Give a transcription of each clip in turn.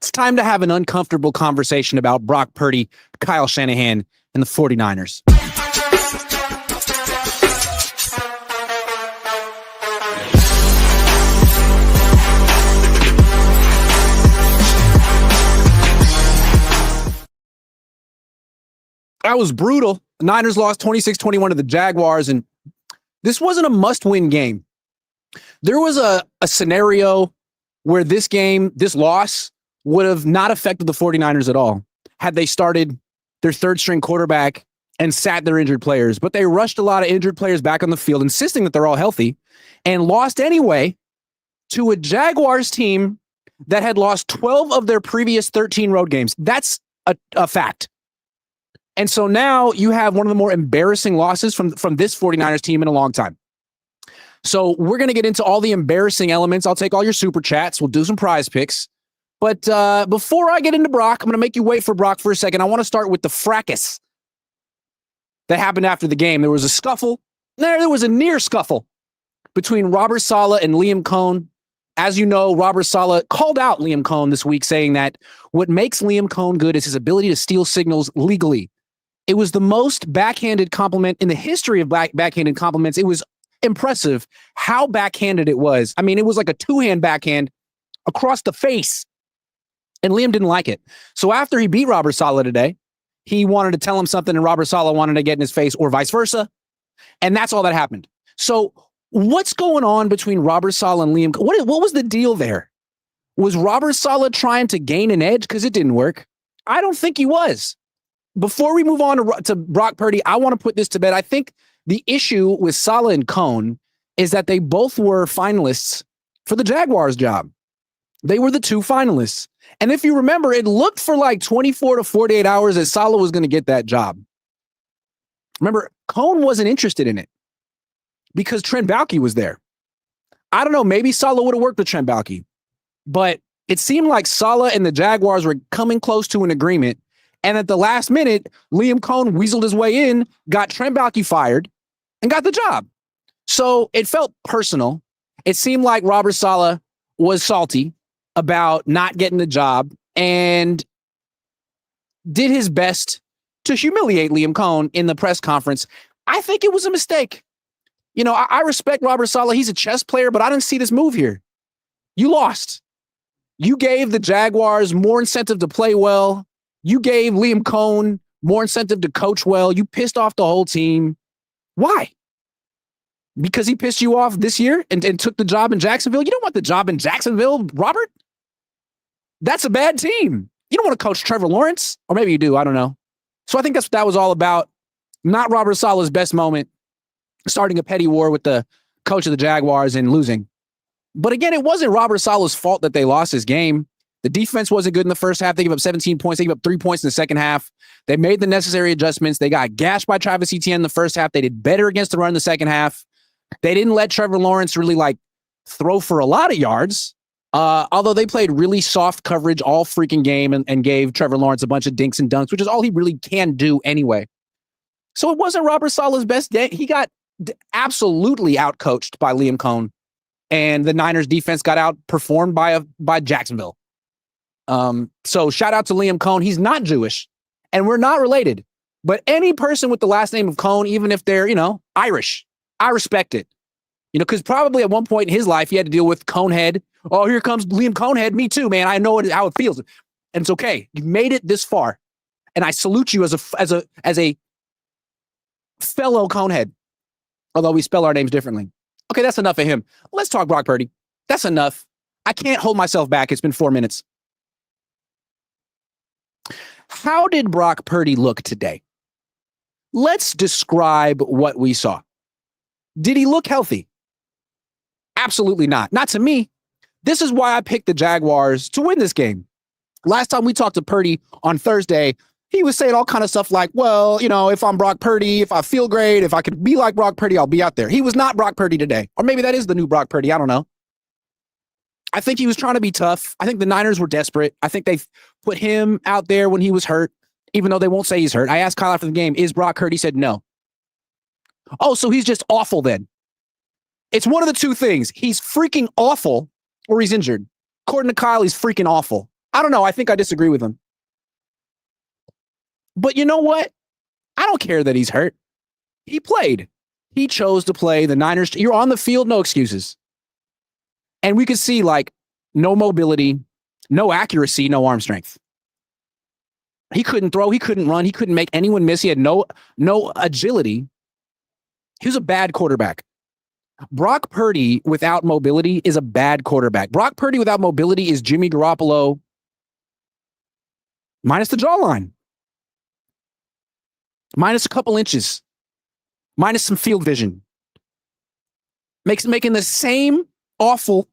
It's time to have an uncomfortable conversation about Brock Purdy, Kyle Shanahan, and the 49ers. That was brutal. The Niners lost 26-21 to the Jaguars, and this wasn't a must-win game. There was a scenario where this loss, would have not affected the 49ers at all had they started their third-string quarterback and sat their injured players. But they rushed a lot of injured players back on the field, insisting that they're all healthy, and lost anyway to a Jaguars team that had lost 12 of their previous 13 road games. That's a fact. And so now you have one of the more embarrassing losses from this 49ers team in a long time. So we're going to get into all the embarrassing elements. I'll take all your super chats. We'll do some prize picks. But before I get into Brock, I'm going to make you wait for Brock for a second. I want to start with the fracas that happened after the game. There was a scuffle. There was a near scuffle between Robert Saleh and Liam Coen. As you know, Robert Saleh called out Liam Coen this week, saying that what makes Liam Coen good is his ability to steal signals legally. It was the most backhanded compliment in the history of backhanded compliments. It was impressive how backhanded it was. I mean, it was like a two-hand backhand across the face. And Liam didn't like it. So after he beat Robert Saleh today, he wanted to tell him something and Robert Saleh wanted to get in his face, or vice versa. And that's all that happened. So what's going on between Robert Saleh and Liam? What was the deal there? Was Robert Saleh trying to gain an edge? Because it didn't work. I don't think he was. Before we move on to Brock Purdy, I want to put this to bed. I think the issue with Saleh and Coen is that they both were finalists for the Jaguars job. They were the two finalists. And if you remember, it looked for like 24 to 48 hours that Saleh was going to get that job. Remember, Coen wasn't interested in it because Trent Baalke was there. I don't know, maybe Saleh would have worked with Trent Baalke, but it seemed like Saleh and the Jaguars were coming close to an agreement. And at the last minute, Liam Coen weaseled his way in, got Trent Baalke fired, and got the job. So it felt personal. It seemed like Robert Saleh was salty about not getting the job and did his best to humiliate Liam Coen in the press conference. I think it was a mistake. You know, I respect Robert Saleh. He's a chess player, but I didn't see this move here. You lost. You gave the Jaguars more incentive to play well. You gave Liam Coen more incentive to coach well. You pissed off the whole team. Why? Because he pissed you off this year and took the job in Jacksonville? You don't want the job in Jacksonville, Robert. That's a bad team. You don't want to coach Trevor Lawrence. Or maybe you do. I don't know. So I think that's what that was all about. Not Robert Saleh's best moment, starting a petty war with the coach of the Jaguars and losing. But again, it wasn't Robert Saleh's fault that they lost this game. The defense wasn't good in the first half. They gave up 17 points. They gave up 3 points in the second half. They made the necessary adjustments. They got gashed by Travis Etienne in the first half. They did better against the run in the second half. They didn't let Trevor Lawrence really throw for a lot of yards. Although they played really soft coverage all freaking game and gave Trevor Lawrence a bunch of dinks and dunks, which is all he really can do anyway. So it wasn't Robert Saleh's best day. He got absolutely outcoached by Liam Coen, and the Niners defense got outperformed by Jacksonville. So shout out to Liam Coen. He's not Jewish, and we're not related. But any person with the last name of Coen, even if they're, Irish, I respect it. Because probably at one point in his life, he had to deal with Conehead. Oh, here comes Liam Conehead. Me too, man. I know how it feels. And it's okay. You made it this far. And I salute you as a fellow Conehead. Although we spell our names differently. Okay, that's enough of him. Let's talk Brock Purdy. That's enough. I can't hold myself back. It's been 4 minutes. How did Brock Purdy look today? Let's describe what we saw. Did he look healthy? Absolutely not. Not to me. This is why I picked the Jaguars to win this game. Last time we talked to Purdy on Thursday, he was saying all kind of stuff like, well, if I'm Brock Purdy, if I feel great, if I could be like Brock Purdy, I'll be out there. He was not Brock Purdy today. Or maybe that is the new Brock Purdy. I don't know. I think he was trying to be tough. I think the Niners were desperate. I think they put him out there when he was hurt, even though they won't say he's hurt. I asked Kyle after the game, is Brock hurt? He said no. Oh, so he's just awful then. It's one of the two things. He's freaking awful or he's injured. According to Kyle, he's freaking awful. I don't know. I think I disagree with him. But you know what? I don't care that he's hurt. He played. He chose to play. The Niners, you're on the field, no excuses. And we could see like no mobility, no accuracy, no arm strength. He couldn't throw, he couldn't run, he couldn't make anyone miss. He had no agility. He was a bad quarterback. Brock Purdy without mobility is a bad quarterback. Brock Purdy without mobility is Jimmy Garoppolo minus the jawline, minus a couple inches, minus some field vision. Making the same awful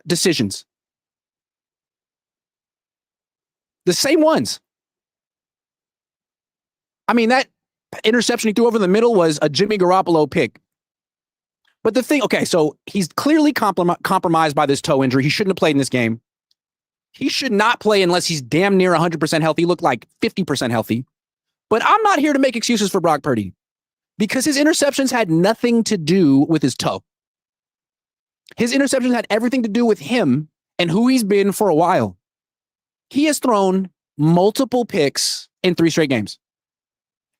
decisions. The same ones. I mean, that interception he threw over the middle was a Jimmy Garoppolo pick. But the thing, okay, so he's clearly compromised by this toe injury. He shouldn't have played in this game. He should not play unless he's damn near 100% healthy. He looked like 50% healthy. But I'm not here to make excuses for Brock Purdy because his interceptions had nothing to do with his toe. His interceptions had everything to do with him and who he's been for a while. He has thrown multiple picks in 3 straight games.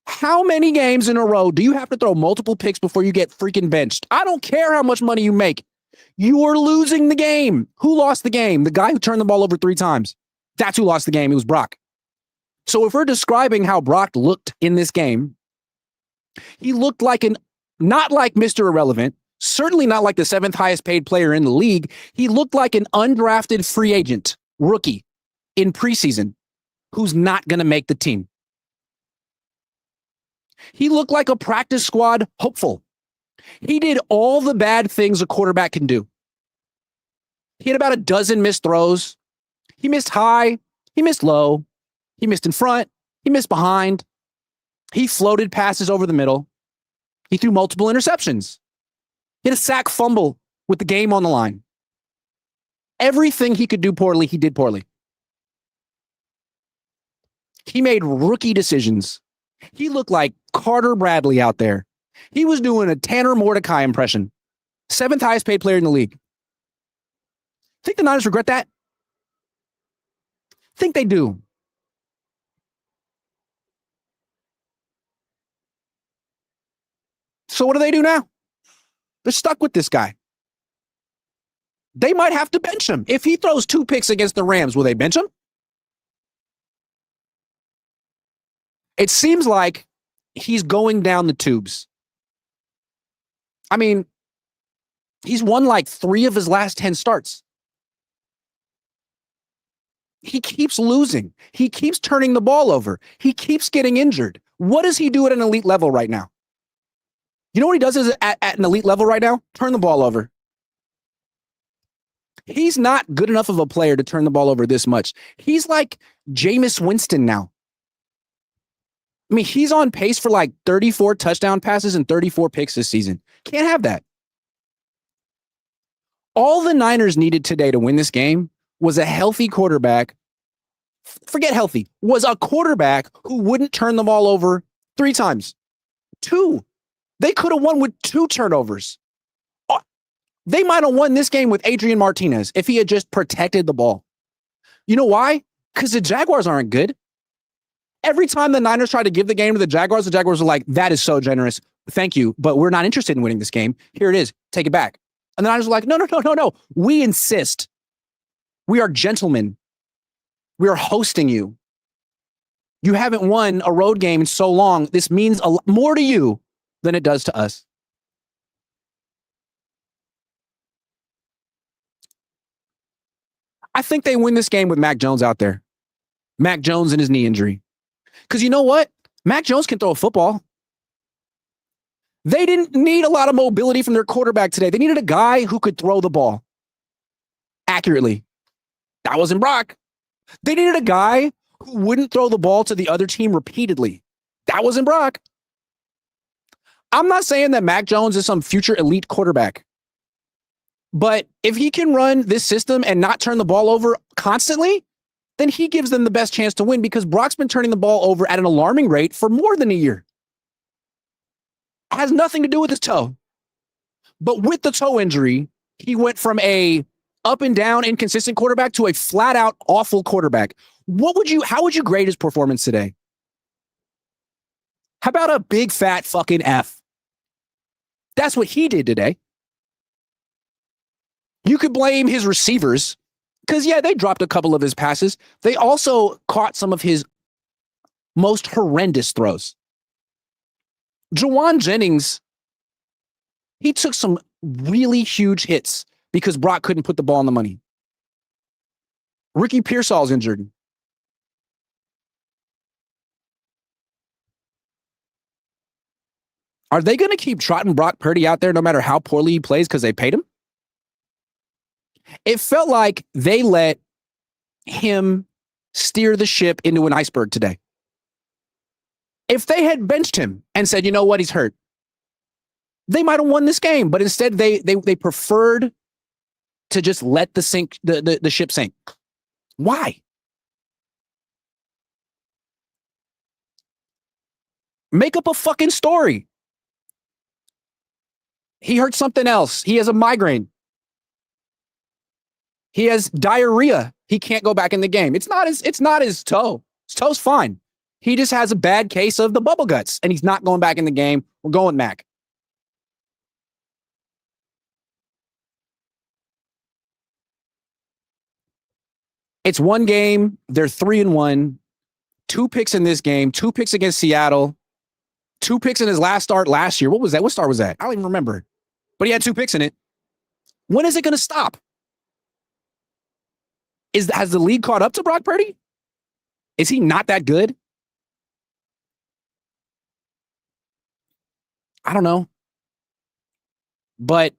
How many games in a row do you have to throw multiple picks before you get freaking benched? I don't care how much money you make. You are losing the game. Who lost the game? The guy who turned the ball over 3 times. That's who lost the game. It was Brock. So if we're describing how Brock looked in this game, he looked like not like Mr. Irrelevant, certainly not like the 7th highest paid player in the league. He looked like an undrafted free agent rookie in preseason who's not going to make the team. He looked like a practice squad hopeful. He did all the bad things a quarterback can do. He had about a dozen missed throws. He missed high. He missed low. He missed in front. He missed behind. He floated passes over the middle. He threw multiple interceptions. He had a sack fumble with the game on the line. Everything he could do poorly, he did poorly. He made rookie decisions. He looked like Carter Bradley out there. He was doing a Tanner Mordecai impression. 7th highest paid player in the league. Think the Niners regret that? Think they do. So what do they do now? They're stuck with this guy. They might have to bench him. If he throws 2 picks against the Rams, will they bench him? It seems like he's going down the tubes. I mean, he's won like 3 of his last 10 starts. He keeps losing. He keeps turning the ball over. He keeps getting injured. What does he do at an elite level right now? You know what he does at an elite level right now? Turn the ball over. He's not good enough of a player to turn the ball over this much. He's like Jameis Winston now. I mean, he's on pace for like 34 touchdown passes and 34 picks this season. Can't have that. All the Niners needed today to win this game was a healthy quarterback. Forget healthy. Was a quarterback who wouldn't turn the ball over 3 times. 2. They could have won with 2 turnovers. They might have won this game with Adrian Martinez if he had just protected the ball. You know why? Because the Jaguars aren't good. Every time the Niners tried to give the game to the Jaguars were like, that is so generous. Thank you, but we're not interested in winning this game. Here it is. Take it back. And the Niners were like, no. We insist. We are gentlemen. We are hosting you. You haven't won a road game in so long. This means a lot more to you than it does to us. I think they win this game with Mac Jones out there. Mac Jones and his knee injury. Because you know what? Mac Jones can throw a football. They didn't need a lot of mobility from their quarterback today. They needed a guy who could throw the ball accurately. That wasn't Brock. They needed a guy who wouldn't throw the ball to the other team repeatedly. That wasn't Brock. I'm not saying that Mac Jones is some future elite quarterback. But if he can run this system and not turn the ball over constantly, then he gives them the best chance to win because Brock's been turning the ball over at an alarming rate for more than a year. It has nothing to do with his toe. But with the toe injury, he went from a up and down, inconsistent quarterback to a flat out awful quarterback. How would you grade his performance today? How about a big fat fucking F? That's what he did today. You could blame his receivers because, yeah, they dropped a couple of his passes. They also caught some of his most horrendous throws. Juwan Jennings, he took some really huge hits because Brock couldn't put the ball on the money. Ricky Pearsall's injured. Are they going to keep trotting Brock Purdy out there no matter how poorly he plays because they paid him? It felt like they let him steer the ship into an iceberg today. If they had benched him and said, you know what, he's hurt, they might have won this game. But instead, they preferred to just let the ship sink. Why? Make up a fucking story. He hurt something else. He has a migraine. He has diarrhea. He can't go back in the game. It's not his toe. His toe's fine. He just has a bad case of the bubble guts, and he's not going back in the game. We're going Mac. It's one game. They're 3-1. 2 picks in this game. 2 picks against Seattle. 2 picks in his last start last year. What was that? What start was that? I don't even remember. But he had 2 picks in it. When is it going to stop? Has the league caught up to Brock Purdy? Is he not that good? I don't know. But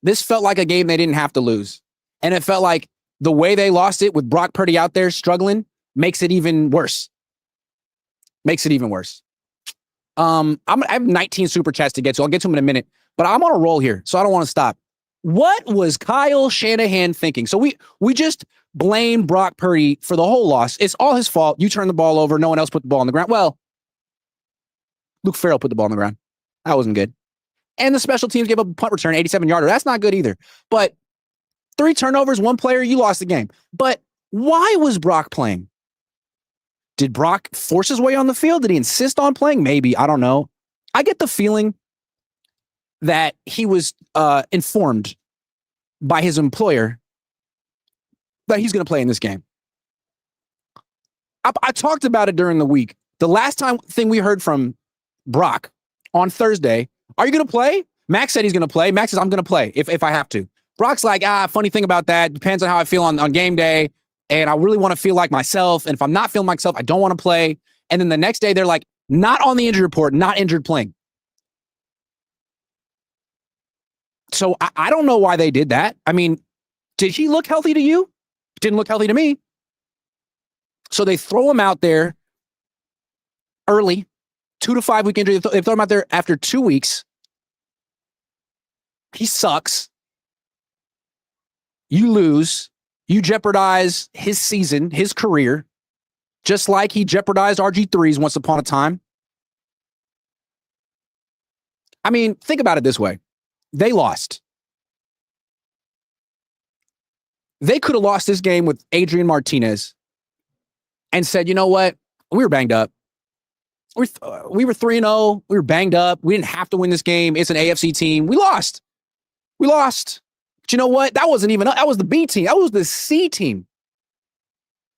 this felt like a game they didn't have to lose. And it felt like the way they lost it with Brock Purdy out there struggling makes it even worse. Makes it even worse. I have 19 super chats to get to. I'll get to them in a minute. But I'm on a roll here, so I don't want to stop. What was Kyle Shanahan thinking? So we just blame Brock Purdy for the whole loss. It's all his fault. You turned the ball over. No one else put the ball on the ground. Well, Luke Farrell put the ball on the ground. That wasn't good. And the special teams gave up a punt return, 87-yarder. That's not good either. But 3 turnovers, 1 player, you lost the game. But why was Brock playing? Did Brock force his way on the field? Did he insist on playing? Maybe. I don't know. I get the feeling that he was informed by his employer that he's going to play in this game. I talked about it during the week. The last thing we heard from Brock on Thursday, are you going to play? Max said he's going to play. Max says, I'm going to play if I have to. Brock's like, funny thing about that, depends on how I feel on game day, and I really want to feel like myself, and if I'm not feeling myself, I don't want to play. And then the next day, they're like, not on the injury report, not injured playing. So I don't know why they did that. I mean, did he look healthy to you? Didn't look healthy to me. So they throw him out there early, 2 to 5 week injury. They throw him out there after 2 weeks. He sucks. You lose. You jeopardize his season, his career, just like he jeopardized RG3's once upon a time. I mean, think about it this way. They lost. They could have lost this game with Adrian Martinez and said, you know what? We were banged up. We were 3-0. We were banged up. We didn't have to win this game. It's an AFC team. We lost. But you know what? That was the B team. That was the C team.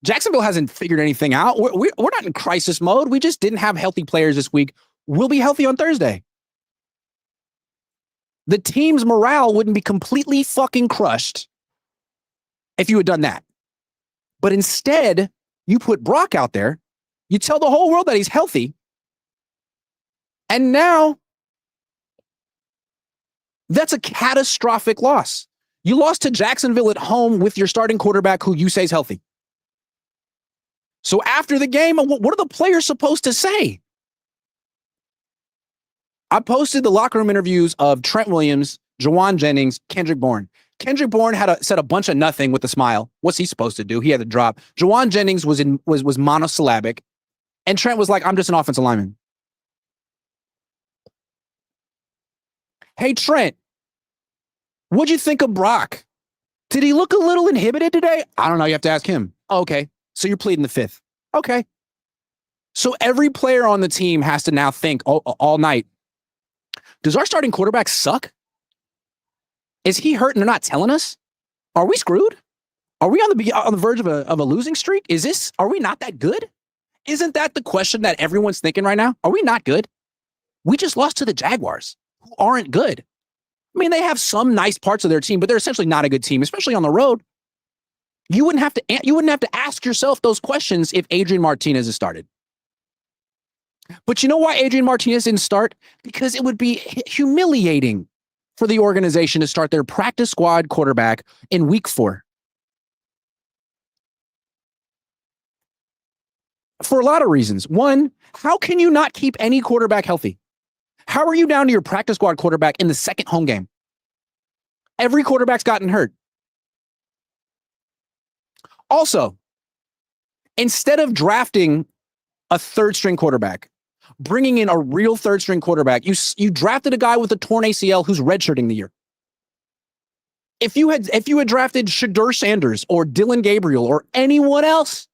Jacksonville hasn't figured anything out. We're not in crisis mode. We just didn't have healthy players this week. We'll be healthy on Thursday. The team's morale wouldn't be completely fucking crushed if you had done that. But instead, you put Brock out there. You tell the whole world that he's healthy. And now, that's a catastrophic loss. You lost to Jacksonville at home with your starting quarterback who you say is healthy. So after the game, what are the players supposed to say? I posted the locker room interviews of Trent Williams, Juwan Jennings, Kendrick Bourne. Kendrick Bourne said a bunch of nothing with a smile. What's he supposed to do? He had to drop. Juwan Jennings was monosyllabic, and Trent was like, "I'm just an offensive lineman." Hey Trent, what'd you think of Brock? Did he look a little inhibited today? I don't know. You have to ask him. Okay. So you're pleading the fifth. Okay. So every player on the team has to now think all night, does our starting quarterback suck? Is he hurt and they're not telling us? Are we screwed? Are we on the verge of a losing streak? Are we not that good? Isn't that the question that everyone's thinking right now? Are we not good? We just lost to the Jaguars, who aren't good. I mean, they have some nice parts of their team, but they're essentially not a good team, especially on the road. You wouldn't have to ask yourself those questions if Adrian Martinez has started. But you know why Adrian Martinez didn't start? Because it would be humiliating for the organization to start their practice squad quarterback in week 4. For a lot of reasons. One, how can you not keep any quarterback healthy? How are you down to your practice squad quarterback in the second home game? Every quarterback's gotten hurt. Also, instead of drafting a third-string quarterback, bringing in a real third-string quarterback, you drafted a guy with a torn ACL who's redshirting the year. If you had drafted Shadur Sanders or Dylan Gabriel or anyone else,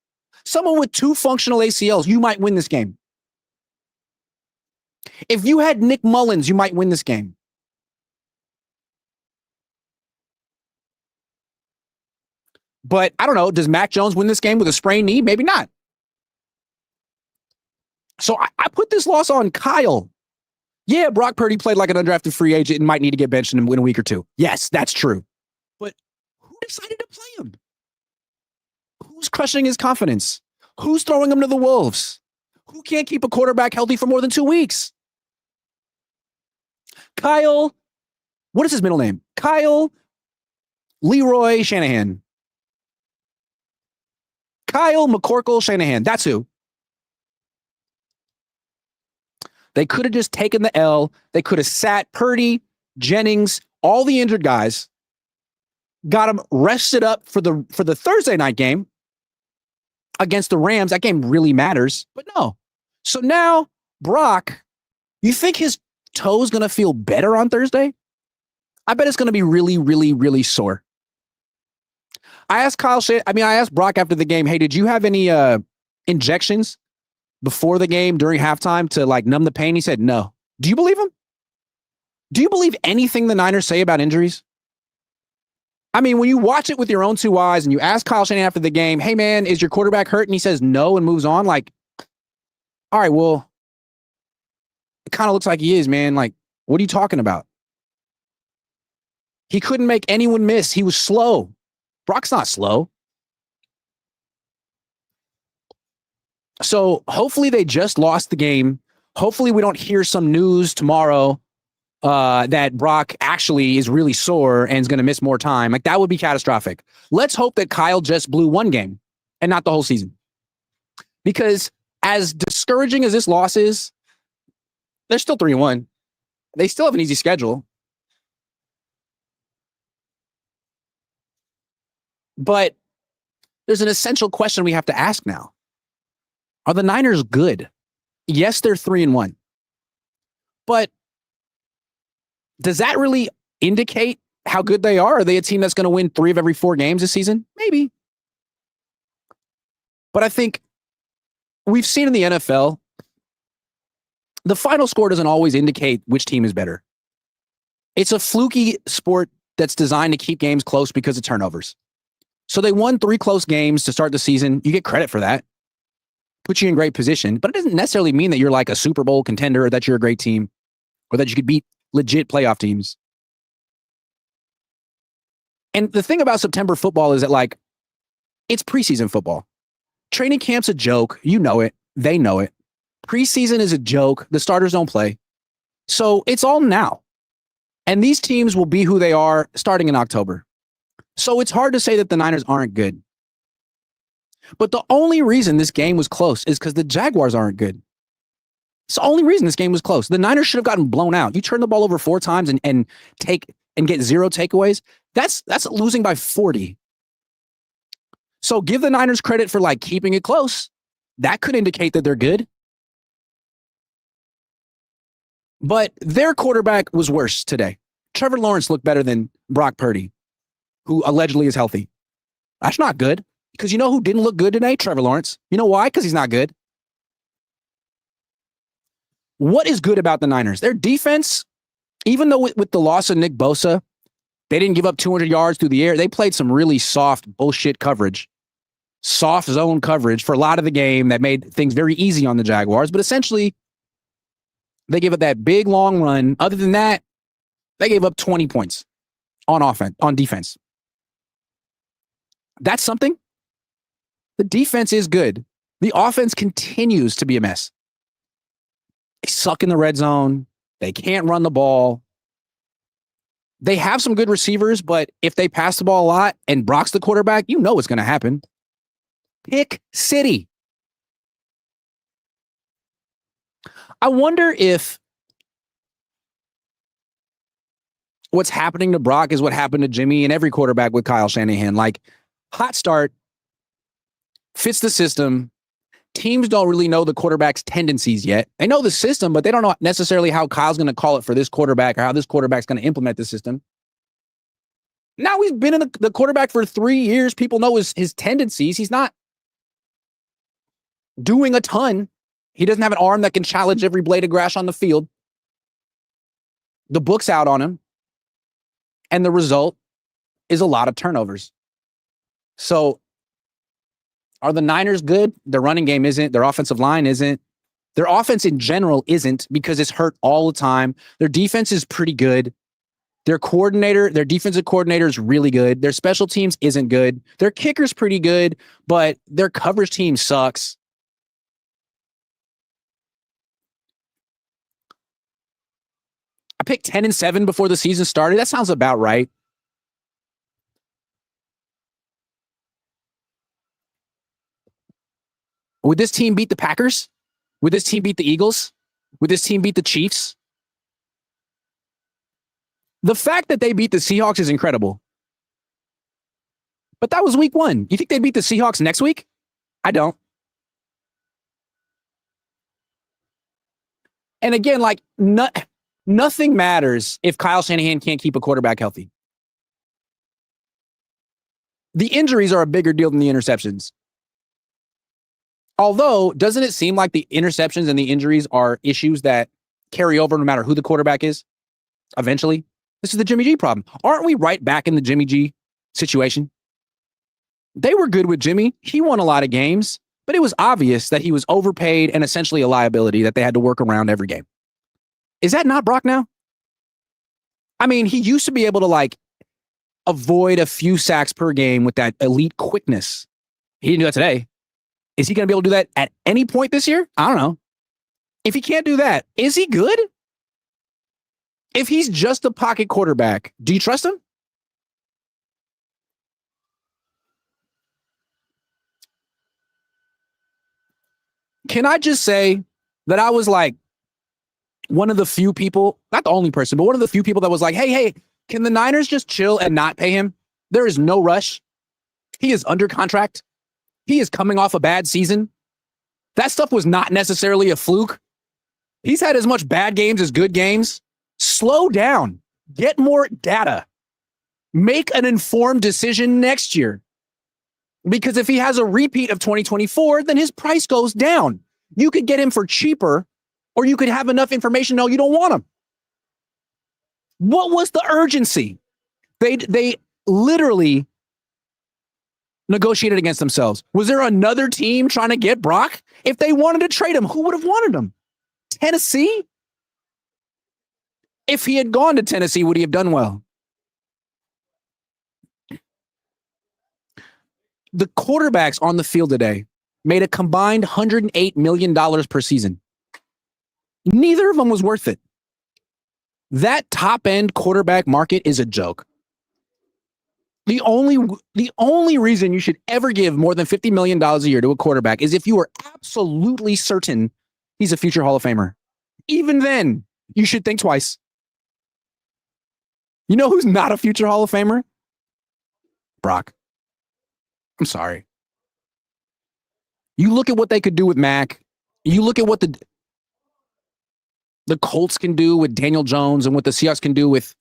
someone with 2 functional ACLs, you might win this game. If you had Nick Mullins, you might win this game. But I don't know, does Mac Jones win this game with a sprained knee? Maybe not. So I put this loss on Kyle. Yeah, Brock Purdy played like an undrafted free agent and might need to get benched in a week or 2. Yes, that's true. But who decided to play him? Who's crushing his confidence? Who's throwing him to the wolves? Who can't keep a quarterback healthy for more than 2 weeks? Kyle, what is his middle name? Kyle Leroy Shanahan. Kyle McCorkle Shanahan. That's who. They could have just taken the L. They could have sat Purdy, Jennings, all the injured guys, got them rested up for the Thursday night game against the Rams. That game really matters, but no. So now Brock, you think his toe's going to feel better on Thursday? I bet it's going to be really, really, really sore. I asked Brock after the game, hey, did you have any injections before the game during halftime to like numb the pain? He said, no. Do you believe him? Do you believe anything the Niners say about injuries? I mean, when you watch it with your own 2 eyes and you ask Kyle Shanahan after the game, hey man, is your quarterback hurt? And he says no and moves on. Like, all right, well, it kind of looks like he is, man. Like, what are you talking about? He couldn't make anyone miss. He was slow. Brock's not slow. So hopefully they just lost the game. Hopefully we don't hear some news tomorrow that Brock actually is really sore and is going to miss more time. Like, that would be catastrophic. Let's hope that Kyle just blew 1 game and not the whole season. Because as discouraging as this loss is, they're still 3-1. They still have an easy schedule. But there's an essential question we have to ask now. Are the Niners good? Yes, they're 3-1. But does that really indicate how good they are? Are they a team that's going to win 3 of every 4 games this season? Maybe. But I think we've seen in the NFL, the final score doesn't always indicate which team is better. It's a fluky sport that's designed to keep games close because of turnovers. So they won 3 close games to start the season. You get credit for that. Put you in great position. But it doesn't necessarily mean that you're like a Super Bowl contender or that you're a great team or that you could beat legit playoff teams. And the thing about September football is that, like, it's preseason football. Training camp's a joke. You know it. They know it. Preseason is a joke. The starters don't play. So it's all now. And these teams will be who they are starting in October. So it's hard to say that the Niners aren't good. But the only reason this game was close is because the Jaguars aren't good. It's the only reason this game was close. The Niners should have gotten blown out. You turn the ball over 4 times and get 0 takeaways. That's losing by 40. So give the Niners credit for like keeping it close. That could indicate that they're good. But their quarterback was worse today. Trevor Lawrence looked better than Brock Purdy, who allegedly is healthy. That's not good. Because you know who didn't look good today? Trevor Lawrence. You know why? Because he's not good. What is good about the Niners? Their defense, even though with the loss of Nick Bosa, they didn't give up 200 yards through the air. They played some really soft bullshit coverage, soft zone coverage for a lot of the game that made things very easy on the Jaguars. But essentially, they gave up that big, long run. Other than that, they gave up 20 points on offense, on defense. That's something. The defense is good. The offense continues to be a mess. They suck in the red zone. They can't run the ball. They have some good receivers, but if they pass the ball a lot and Brock's the quarterback, you know what's going to happen. Pick City. I wonder if what's happening to Brock is what happened to Jimmy and every quarterback with Kyle Shanahan. Like, hot start, fits the system. Teams don't really know the quarterback's tendencies yet. They know the system, but they don't know necessarily how Kyle's going to call it for this quarterback or how this quarterback's going to implement the system. Now he's been in the quarterback for 3 years. People know his tendencies. He's not doing a ton. He doesn't have an arm that can challenge every blade of grass on the field. The book's out on him. And the result is a lot of turnovers. So, are the Niners good? Their running game isn't. Their offensive line isn't. Their offense in general isn't because it's hurt all the time. Their defense is pretty good. Their defensive coordinator is really good. Their special teams isn't good. Their kicker's pretty good, but their coverage team sucks. I picked 10-7 before the season started. That sounds about right. Would this team beat the Packers? Would this team beat the Eagles? Would this team beat the Chiefs? The fact that they beat the Seahawks is incredible. But that was week 1. You think they'd beat the Seahawks next week? I don't. And again, like, nothing matters if Kyle Shanahan can't keep a quarterback healthy. The injuries are a bigger deal than the interceptions. Although, doesn't it seem like the interceptions and the injuries are issues that carry over no matter who the quarterback is? Eventually. This is the Jimmy G problem. Aren't we right back in the Jimmy G situation? They were good with Jimmy. He won a lot of games, but it was obvious that he was overpaid and essentially a liability that they had to work around every game. Is that not Brock now? I mean, he used to be able to like avoid a few sacks per game with that elite quickness. He didn't do that today. Is he going to be able to do that at any point this year? I don't know. If he can't do that, is he good? If he's just a pocket quarterback, do you trust him? Can I just say that I was like one of the few people, not the only person, but one of the few people that was like, hey, can the Niners just chill and not pay him? There is no rush. He is under contract. He is coming off a bad season. That stuff was not necessarily a fluke. He's had as much bad games as good games. Slow down. Get more data. Make an informed decision next year. Because if he has a repeat of 2024, then his price goes down. You could get him for cheaper, or you could have enough information. No, you don't want him. What was the urgency? They literally negotiated against themselves. Was there another team trying to get Brock? If they wanted to trade him, who would have wanted him? Tennessee? If he had gone to Tennessee, would he have done well? The quarterbacks on the field today made a combined $108 million per season. Neither of them was worth it. That top-end quarterback market is a joke. The only reason you should ever give more than $50 million a year to a quarterback is if you are absolutely certain he's a future Hall of Famer. Even then, you should think twice. You know who's not a future Hall of Famer? Brock. I'm sorry. You look at what they could do with Mac. You look at what the Colts can do with Daniel Jones and what the Seahawks can do with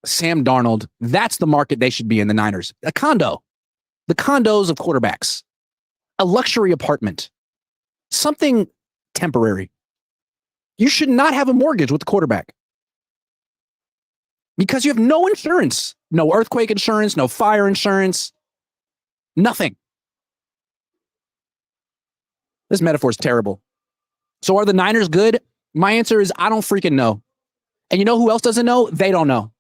Sam Darnold, that's the market they should be in, the Niners. A condo, the condos of quarterbacks, a luxury apartment, something temporary. You should not have a mortgage with the quarterback because you have no insurance, no earthquake insurance, no fire insurance, nothing. This metaphor is terrible. So are the Niners good? My answer is I don't freaking know. And you know who else doesn't know? They don't know.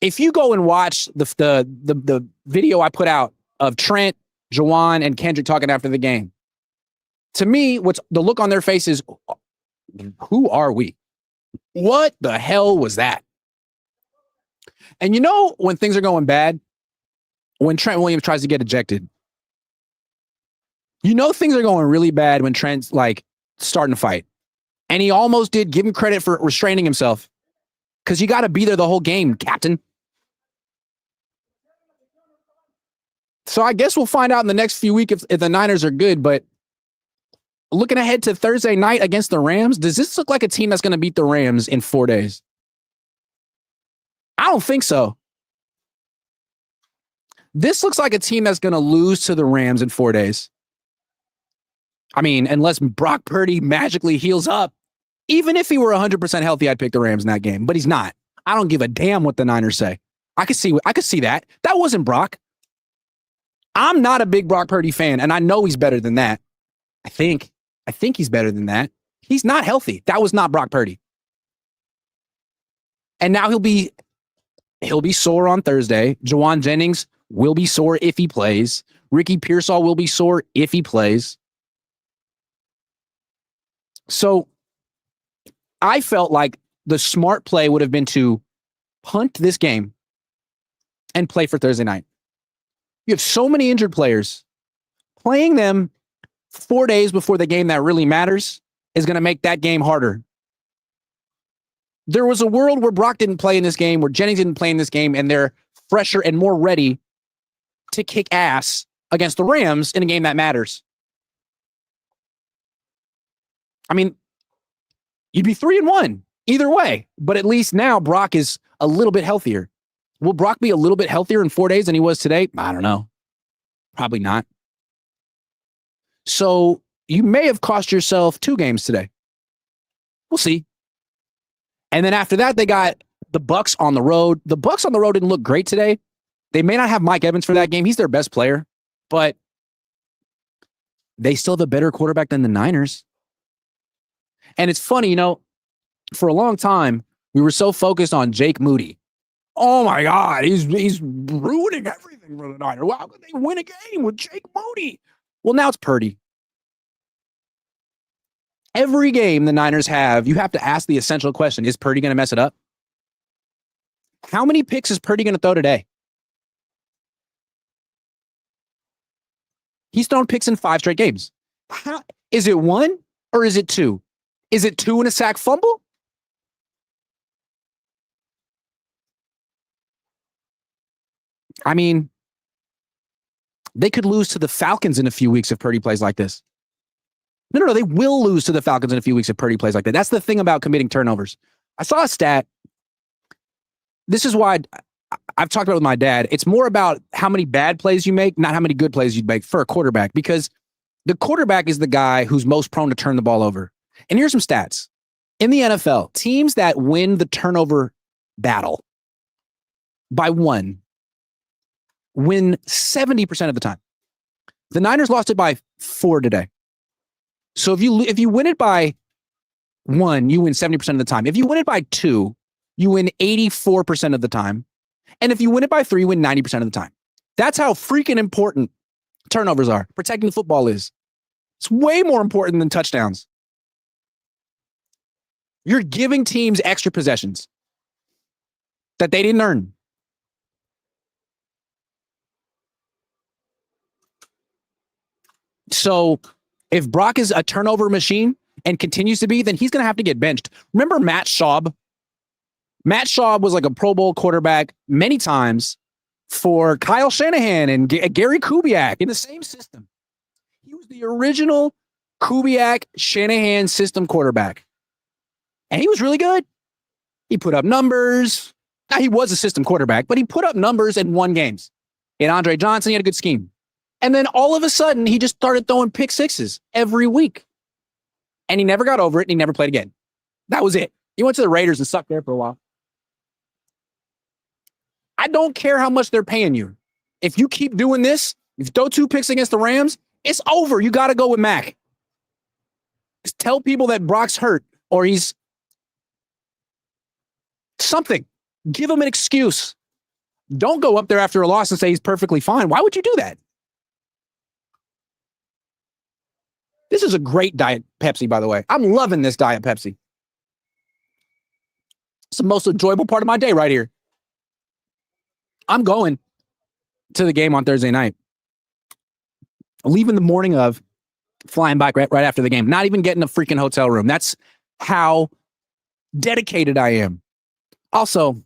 If you go and watch the video I put out of Trent, Jawan, and Kendrick talking after the game, to me, what's the look on their faces? Who are we? What the hell was that? And you know when things are going bad, when Trent Williams tries to get ejected, you know things are going really bad when Trent's like starting to fight. And he almost did give him credit for restraining himself because you got to be there the whole game, Captain. So I guess we'll find out in the next few weeks if the Niners are good. But looking ahead to Thursday night against the Rams, does this look like a team that's going to beat the Rams in 4 days? I don't think so. This looks like a team that's going to lose to the Rams in 4 days. I mean, unless Brock Purdy magically heals up. Even if he were 100% healthy, I'd pick the Rams in that game. But he's not. I don't give a damn what the Niners say. I could see that. That wasn't Brock. I'm not a big Brock Purdy fan, and I know he's better than that. I think he's better than that. He's not healthy. That was not Brock Purdy. And now he'll be sore on Thursday. Jawan Jennings will be sore if he plays. Ricky Pearsall will be sore if he plays. So I felt like the smart play would have been to punt this game and play for Thursday night. You have so many injured players. Playing them 4 days before the game that really matters is going to make that game harder. There was a world where Brock didn't play in this game, where Jennings didn't play in this game, and they're fresher and more ready to kick ass against the Rams in a game that matters. I mean, you'd be 3-1 either way, but at least now Brock is a little bit healthier. Will Brock be a little bit healthier in 4 days than he was today? I don't know. Probably not. So you may have cost yourself 2 games today. We'll see. And then after that, they got the Bucs on the road. The Bucs on the road didn't look great today. They may not have Mike Evans for that game. He's their best player, but they still have a better quarterback than the Niners. And it's funny, for a long time, we were so focused on Jake Moody. Oh my God, he's ruining everything for the Niners. How could they win a game with Jake Moody? Well, now it's Purdy. Every game the Niners have, you have to ask the essential question, is Purdy going to mess it up? How many picks is Purdy going to throw today? He's thrown picks in 5 straight games. Is it 1 or is it 2? Is it 2 and a sack fumble? I mean, they could lose to the Falcons in a few weeks if Purdy plays like this. No, they will lose to the Falcons in a few weeks if Purdy plays like that. That's the thing about committing turnovers. I saw a stat. This is why I've talked about it with my dad. It's more about how many bad plays you make, not how many good plays you make for a quarterback, because the quarterback is the guy who's most prone to turn the ball over. And here's some stats. In the NFL, teams that win the turnover battle by 1 win 70% of the time. The Niners lost it by 4 today. So if you win it by 1, you win 70% of the time. If you win it by 2, you win 84% of the time. And if you win it by 3, you win 90% of the time. That's how freaking important turnovers are. Protecting the football is. It's way more important than touchdowns. You're giving teams extra possessions that they didn't earn. So if Brock is a turnover machine and continues to be, then he's going to have to get benched. Remember Matt Schaub? Matt Schaub was like a Pro Bowl quarterback many times for Kyle Shanahan and Gary Kubiak in the same system. He was the original Kubiak Shanahan system quarterback. And he was really good. He put up numbers. Now, he was a system quarterback, but he put up numbers and won games. And Andre Johnson, he had a good scheme. And then all of a sudden, he just started throwing pick sixes every week. And he never got over it, and he never played again. That was it. He went to the Raiders and sucked there for a while. I don't care how much they're paying you. If you keep doing this, if you throw 2 picks against the Rams, it's over. You got to go with Mac. Just tell people that Brock's hurt or he's something. Give him an excuse. Don't go up there after a loss and say he's perfectly fine. Why would you do that? This is a great Diet Pepsi, by the way. I'm loving this Diet Pepsi. It's the most enjoyable part of my day right here. I'm going to the game on Thursday night. Leaving the morning of, flying back right after the game. Not even getting a freaking hotel room. That's how dedicated I am. Also,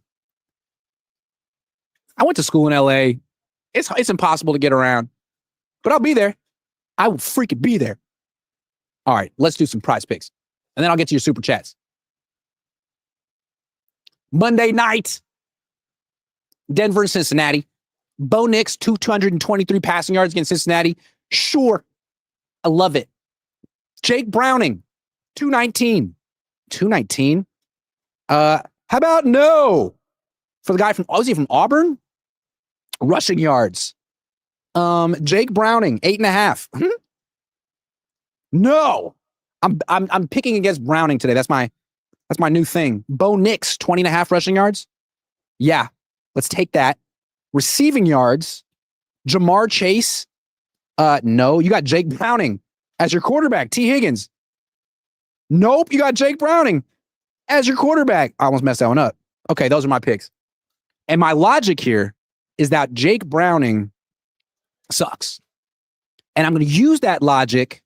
I went to school in LA. It's impossible to get around, but I'll be there. I will freaking be there. All right, let's do some prize picks, and then I'll get to your super chats. Monday night, Denver and Cincinnati. Bo Nix, 223 passing yards against Cincinnati. Sure, I love it. Jake Browning, 219. 219? How about no? For the guy from, was he from Auburn? Rushing yards. Jake Browning, 8.5. No. I'm picking against Browning today. That's my new thing. Bo Nix, 20.5 rushing yards. Yeah, let's take that. Receiving yards, Jamar Chase. No, you got Jake Browning as your quarterback. T. Higgins. Nope, you got Jake Browning as your quarterback. I almost messed that one up. Okay, those are my picks. And my logic here is that Jake Browning sucks. And I'm going to use that logic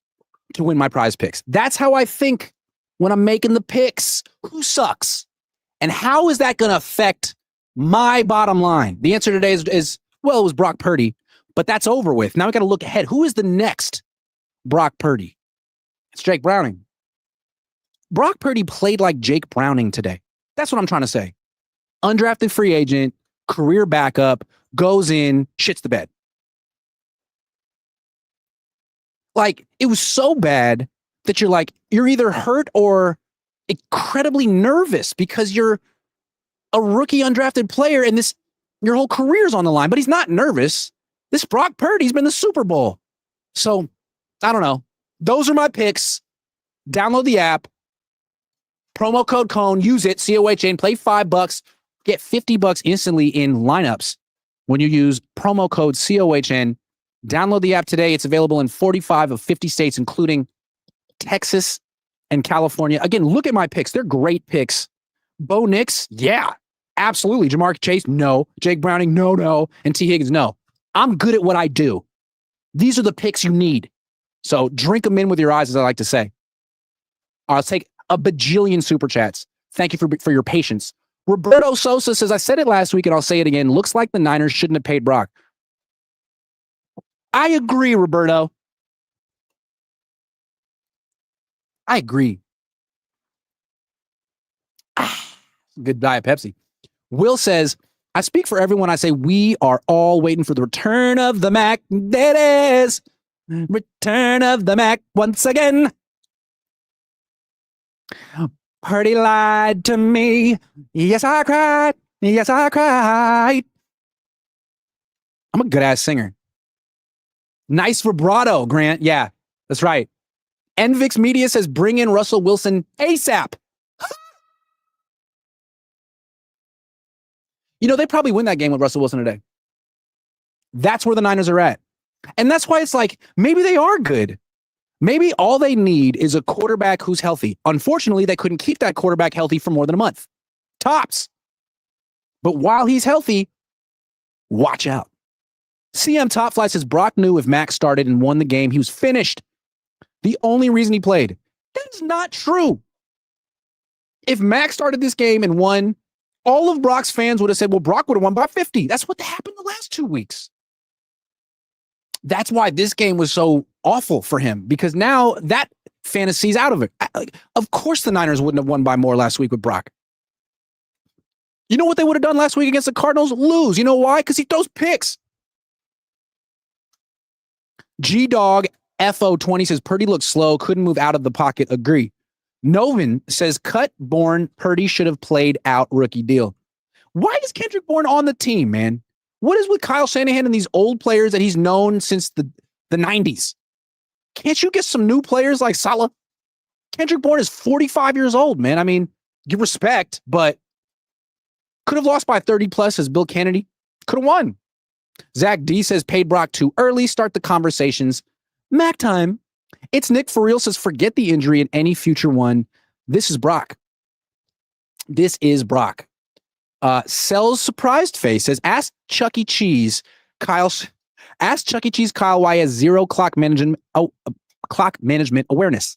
to win my prize picks. That's how I think when I'm making the picks. Who sucks? And how is that going to affect my bottom line? The answer today is well, it was Brock Purdy, but that's over with. Now we got to look ahead. Who is the next Brock Purdy? It's Jake Browning. Brock Purdy played like Jake Browning today. That's what I'm trying to say. Undrafted free agent, career backup, goes in, shits the bed. Like, it was so bad that you're either hurt or incredibly nervous because you're a rookie undrafted player and your whole career's on the line, but he's not nervous. This Brock Purdy's been the Super Bowl. So, I don't know. Those are my picks. Download the app. Promo code Cohn. Use it. COHN. Play $5. Get $50 instantly in lineups when you use promo code COHN. Download the app today. It's available in 45 of 50 states, including Texas and California. Again, look at my picks. They're great picks. Bo Nix, yeah, absolutely. Jamar Chase, no. Jake Browning, no. And T. Higgins, no. I'm good at what I do. These are the picks you need. So drink them in with your eyes, as I like to say. I'll take a bajillion super chats. Thank you for your patience. Roberto Sosa says, I said it last week and I'll say it again. Looks like the Niners shouldn't have paid Brock. I agree, Roberto. I agree. Good Diet Pepsi. Will says, I speak for everyone. I say we are all waiting for the return of the Mac. There it is. Return of the Mac once again. Purdy lied to me. Yes, I cried. Yes, I cried. I'm a good-ass singer. Nice vibrato, Grant. Yeah, that's right. Envix Media says, bring in Russell Wilson ASAP. They probably win that game with Russell Wilson today. That's where the Niners are at. And that's why it's like, maybe they are good. Maybe all they need is a quarterback who's healthy. Unfortunately, they couldn't keep that quarterback healthy for more than a month. Tops. But while he's healthy, watch out. CM Top Flight says Brock knew if Mac started and won the game, he was finished. The only reason he played. That's not true. If Mac started this game and won, all of Brock's fans would have said, well, Brock would have won by 50. That's what happened the last 2 weeks. That's why this game was so awful for him, because now that fantasy's out of it. Of course the Niners wouldn't have won by more last week with Brock. You know what they would have done last week against the Cardinals? Lose. You know why? Because he throws picks. G-Dog FO20 says Purdy looks slow, couldn't move out of the pocket. Agree. Novin says cut Bourne. Purdy should have played out rookie deal. Why is Kendrick Bourne on the team, man? What is with Kyle Shanahan and these old players that he's known since the 90s? Can't you get some new players like Saleh? Kendrick Bourne is 45 years old, man. I mean, give respect, but could have lost by 30 plus as Bill Kennedy. Could have won. Zach D says paid Brock too early. Start the conversations. Mac time. It's Nick for real says forget the injury in any future one. This is Brock. This is Brock. Sells surprised face says ask Chuck E. Cheese Kyle why he has zero clock management awareness.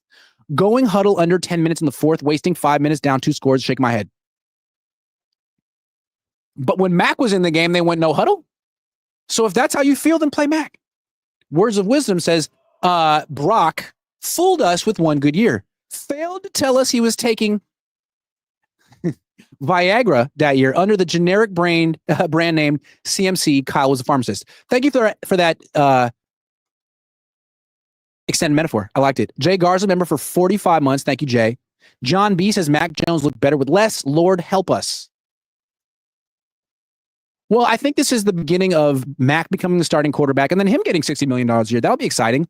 Going huddle under 10 minutes in the fourth, wasting 5 minutes down 2 scores, shake my head. But when Mac was in the game, they went no huddle. So if that's how you feel, then play Mac. Words of Wisdom says, Brock fooled us with one good year. Failed to tell us he was taking Viagra that year under the generic brand name CMC. Kyle was a pharmacist. Thank you for that extended metaphor. I liked it. Jay Garza, member for 45 months. Thank you, Jay. John B says Mac Jones looked better with less. Lord help us. Well, I think this is the beginning of Mac becoming the starting quarterback and then him getting $60 million a year. That'll be exciting.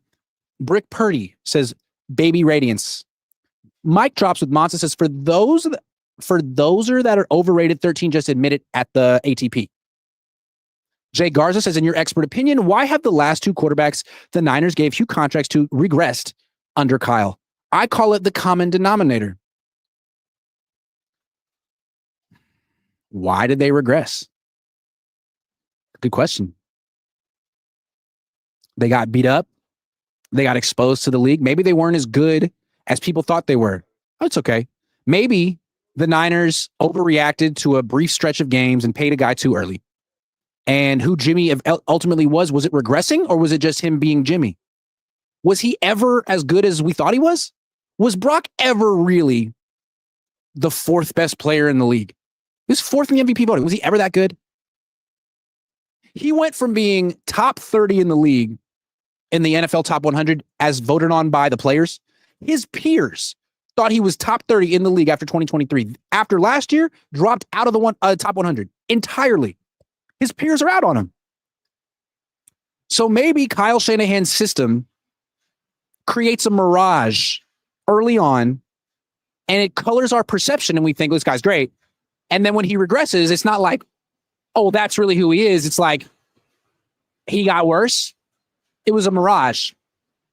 Brick Purdy says, baby radiance. Mike drops with Monza says, for those that are overrated, 13 just admit it at the ATP. Jay Garza says, in your expert opinion, why have the last 2 quarterbacks the Niners gave huge contracts to regressed under Kyle? I call it the common denominator. Why did they regress? Good question. They got beat up. They got exposed to the league. Maybe they weren't as good as people thought they were. Oh, it's okay. Maybe the Niners overreacted to a brief stretch of games and paid a guy too early. And who Jimmy ultimately was it regressing or was it just him being Jimmy? Was he ever as good as we thought he was? Was Brock ever really the 4th best player in the league? He was 4th in the MVP voting. Was he ever that good? He went from being top 30 in the league in the NFL top 100 as voted on by the players. His peers thought he was top 30 in the league after 2023. After last year, dropped out of the top 100 entirely. His peers are out on him. So maybe Kyle Shanahan's system creates a mirage early on and it colors our perception and we think this guy's great. And then when he regresses, it's not like, oh, that's really who he is. It's like he got worse. It was a mirage.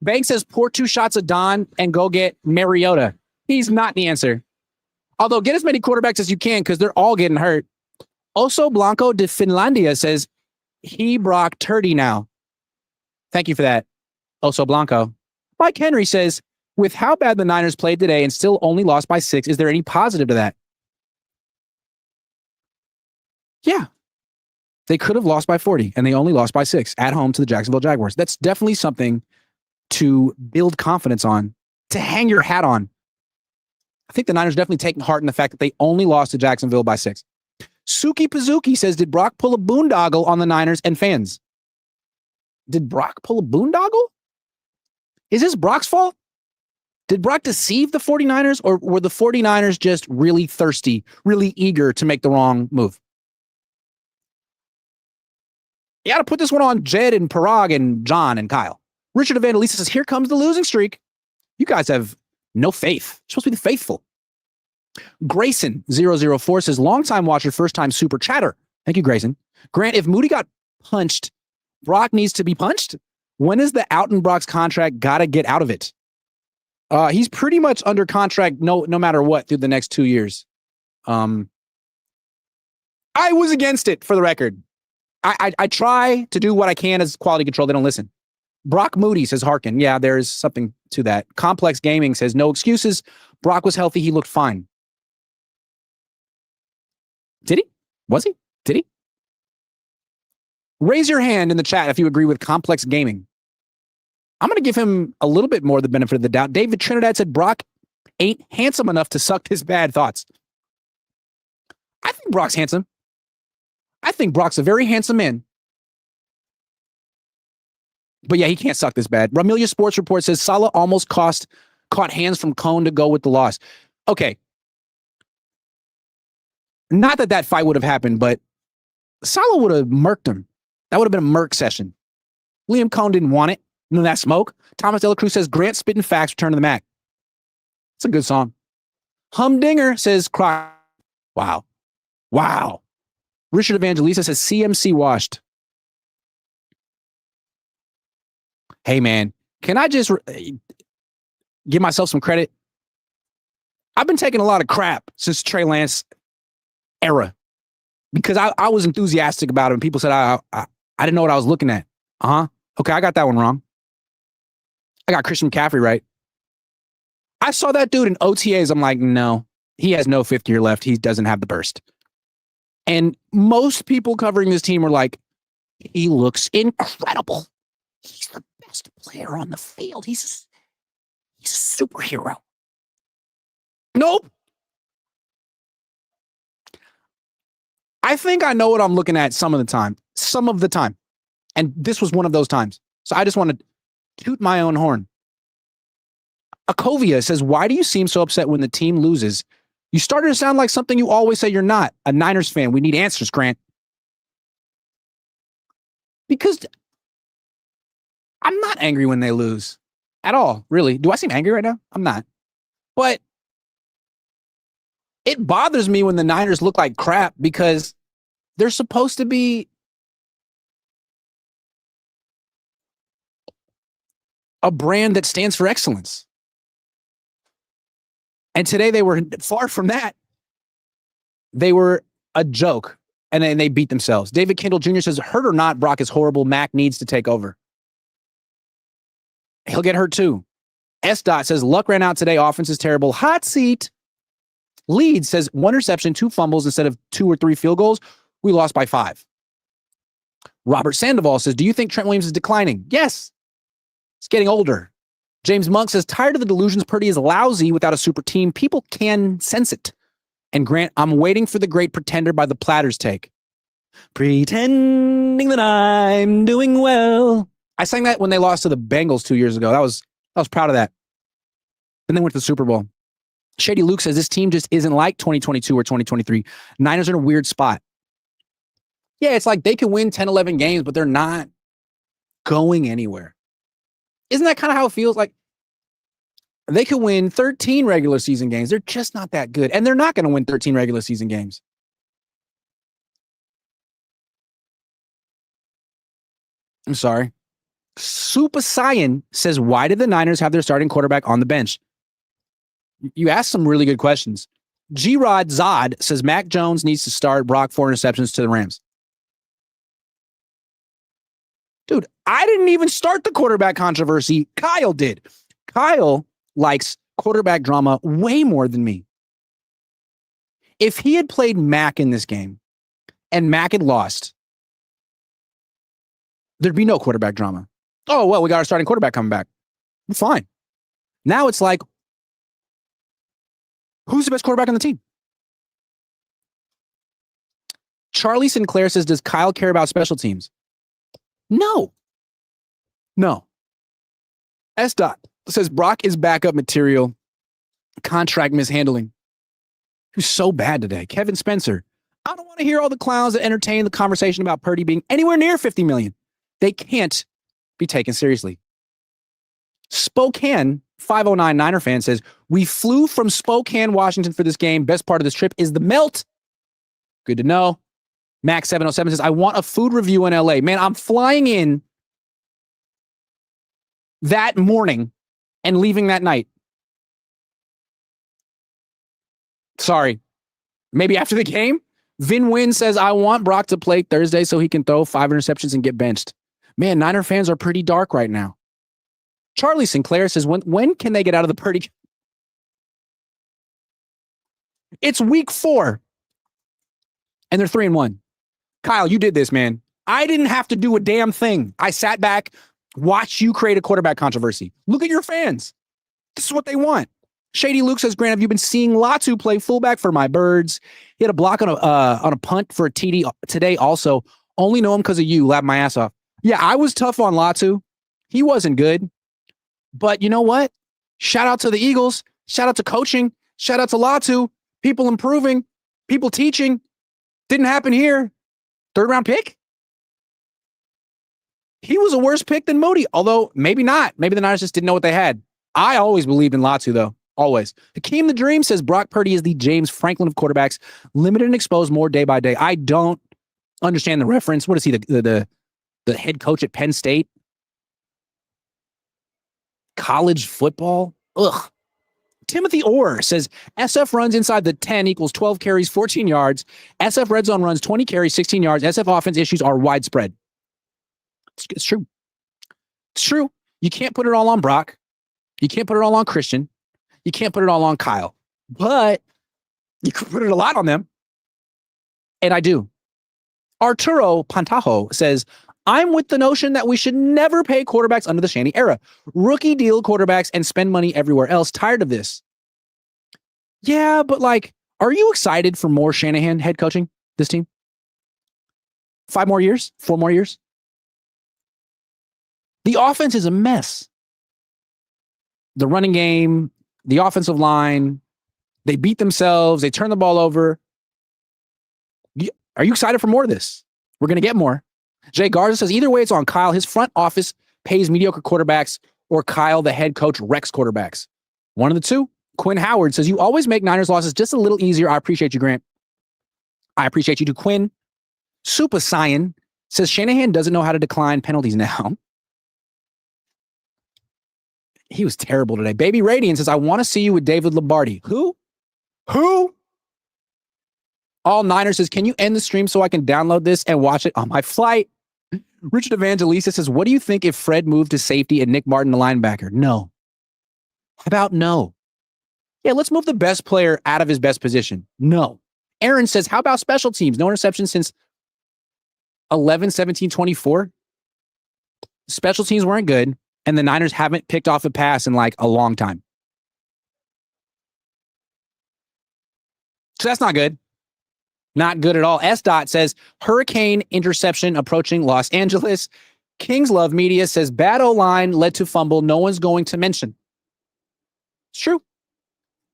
Banks says pour 2 shots of Don and go get Mariota. He's not the answer. Although get as many quarterbacks as you can because they're all getting hurt. Oso Blanco de Finlandia says he Brock Turdy now. Thank you for that, Oso Blanco. Mike Henry says, with how bad the Niners played today and still only lost by 6, is there any positive to that? Yeah. They could have lost by 40 and they only lost by 6 at home to the Jacksonville Jaguars. That's definitely something to build confidence on, to hang your hat on. I think the Niners definitely taking heart in the fact that they only lost to Jacksonville by 6. Suki Pazuki says, did Brock pull a boondoggle on the Niners and fans? Did Brock pull a boondoggle? Is this Brock's fault? Did Brock deceive the 49ers or were the 49ers just really thirsty, really eager to make the wrong move? You got to put this one on Jed and Parag and John and Kyle. Richard Evangelista says, here comes the losing streak. You guys have no faith. You're supposed to be the faithful. Grayson004 says, longtime watcher, first time super chatter. Thank you, Grayson. Grant, if Moody got punched, Brock needs to be punched. When is the out in Brock's contract got to get out of it? He's pretty much under contract no matter what through the next 2 years. I was against it for the record. I try to do what I can as quality control. They don't listen. Brock Moody says, hearken. Yeah, there's something to that. Complex Gaming says, no excuses. Brock was healthy. He looked fine. Did he? Was he? Did he? Raise your hand in the chat if you agree with Complex Gaming. I'm going to give him a little bit more the benefit of the doubt. David Trinidad said Brock ain't handsome enough to suck his bad thoughts. I think Brock's handsome. I think Brock's a very handsome man. But yeah, he can't suck this bad. Ramelia Sports Report says Saleh almost caught hands from Cohn to go with the loss. Okay. Not that fight would have happened, but Saleh would have murked him. That would have been a murk session. Liam Cohn didn't want it. None of that smoke. Thomas Dela Cruz says Grant spitting facts, return to the Mac. It's a good song. Humdinger says cry. Wow. Wow. Richard Evangelista says CMC washed. Hey, man, can I just give myself some credit? I've been taking a lot of crap since Trey Lance era because I was enthusiastic about him. People said I didn't know what I was looking at. Okay, I got that one wrong. I got Christian McCaffrey right. I saw that dude in OTAs. I'm like, no, he has no fifth year left. He doesn't have the burst. And most people covering this team were like, he looks incredible. He's the best player on the field. He's a superhero. Nope. I think I know what I'm looking at some of the time. And this was one of those times. So I just want to toot my own horn. Akovia says, why do you seem so upset when the team loses? You started to sound like something you always say you're not. A Niners fan. We need answers, Grant. Because I'm not angry when they lose at all, really. Do I seem angry right now? I'm not. But it bothers me when the Niners look like crap because they're supposed to be a brand that stands for excellence. And today they were far from that. They were a joke, and then they beat themselves. David Kendall Jr. says, hurt or not, Brock is horrible. Mac needs to take over. He'll get hurt too. S. Dot says, luck ran out today. Offense is terrible. Hot seat. Lead says, 1 reception, 2 fumbles instead of 2 or 3 field goals. We lost by 5. Robert Sandoval says, do you think Trent Williams is declining? Yes. He's getting older. James Monk says, tired of the delusions. Purdy is lousy without a super team. People can sense it. And Grant, I'm waiting for the great pretender by the Platters take. Pretending that I'm doing well. I sang that when they lost to the Bengals 2 years ago. I was proud of that. Then they went to the Super Bowl. Shady Luke says, this team just isn't like 2022 or 2023. Niners are in a weird spot. Yeah, it's like they can win 10, 11 games, but they're not going anywhere. Isn't that kind of how it feels? Like they could win 13 regular season games. They're just not that good. And they're not going to win 13 regular season games. I'm sorry. Super Saiyan says, why did the Niners have their starting quarterback on the bench? You asked some really good questions. G-Rod Zod says, Mac Jones needs to start. Brock 4 interceptions to the Rams. Dude, I didn't even start the quarterback controversy. Kyle did. Kyle likes quarterback drama way more than me. If he had played Mac in this game and Mac had lost, there'd be no quarterback drama. Oh, well, we got our starting quarterback coming back. Fine. Now it's like, who's the best quarterback on the team? Charlie Sinclair says, does Kyle care about special teams? No. S. Dot says Brock is backup material. Contract mishandling. Who's so bad today? Kevin Spencer. I don't want to hear all the clowns that entertain the conversation about Purdy being anywhere near 50 million. They can't be taken seriously. Spokane 509 Niner fan says, we flew from Spokane, Washington for this game. Best part of this trip is the melt. Good to know. Max 707 says, I want a food review in LA. Man, I'm flying in that morning and leaving that night. Sorry. Maybe after the game. Vin Wynn says, I want Brock to play Thursday so he can throw 5 interceptions and get benched. Man, Niner fans are pretty dark right now. Charlie Sinclair says, when can they get out of the Purdy? It's week 4. And they're 3-1. Kyle, you did this, man. I didn't have to do a damn thing. I sat back, watched you create a quarterback controversy. Look at your fans. This is what they want. Shady Luke says, Grant, have you been seeing Latu play fullback for my birds? He had a block on a punt for a TD today also. Only know him because of you. Laughed my ass off. Yeah, I was tough on Latu. He wasn't good. But you know what? Shout out to the Eagles. Shout out to coaching. Shout out to Latu. People improving. People teaching. Didn't happen here. 3rd round pick? He was a worse pick than Moody, although maybe not. Maybe the Niners just didn't know what they had. I always believed in Latu, though. Always. Hakeem the Dream says Brock Purdy is the James Franklin of quarterbacks, limited and exposed more day by day. I don't understand the reference. What is he, the head coach at Penn State? College football? Ugh. Timothy Orr says SF runs inside the 10 equals 12 carries, 14 yards. SF red zone runs 20 carries, 16 yards. SF offense issues are widespread. It's true. It's true. You can't put it all on Brock. You can't put it all on Christian. You can't put it all on Kyle. But you can put it a lot on them. And I do. Arturo Pantajo says, I'm with the notion that we should never pay quarterbacks under the Shanny era. Rookie deal quarterbacks and spend money everywhere else. Tired of this. Yeah, but like, are you excited for more Shanahan head coaching this team? 5 more years? 4 more years? The offense is a mess. The running game, the offensive line, they beat themselves. They turn the ball over. Are you excited for more of this? We're going to get more. Jay Garza says, either way, it's on Kyle. His front office pays mediocre quarterbacks, or Kyle, the head coach, wrecks quarterbacks. One of the two. Quinn Howard says, you always make Niners losses just a little easier. I appreciate you, Grant. I appreciate you too, Quinn. Super Saiyan says, Shanahan doesn't know how to decline penalties now. He was terrible today. Baby Radiant says, I want to see you with David Lombardi. Who? All Niners says, can you end the stream so I can download this and watch it on my flight? Richard Evangelista says, what do you think if Fred moved to safety and Nick Martin the linebacker? No. How about no? Yeah, let's move the best player out of his best position. No. Aaron says, how about special teams? No interceptions since 11-17-24. Special teams weren't good, and the Niners haven't picked off a pass in like a long time. So that's not good. Not good at all. S. Dot says, hurricane interception approaching Los Angeles. Kings Love Media says, bad O-line led to fumble no one's going to mention. It's true.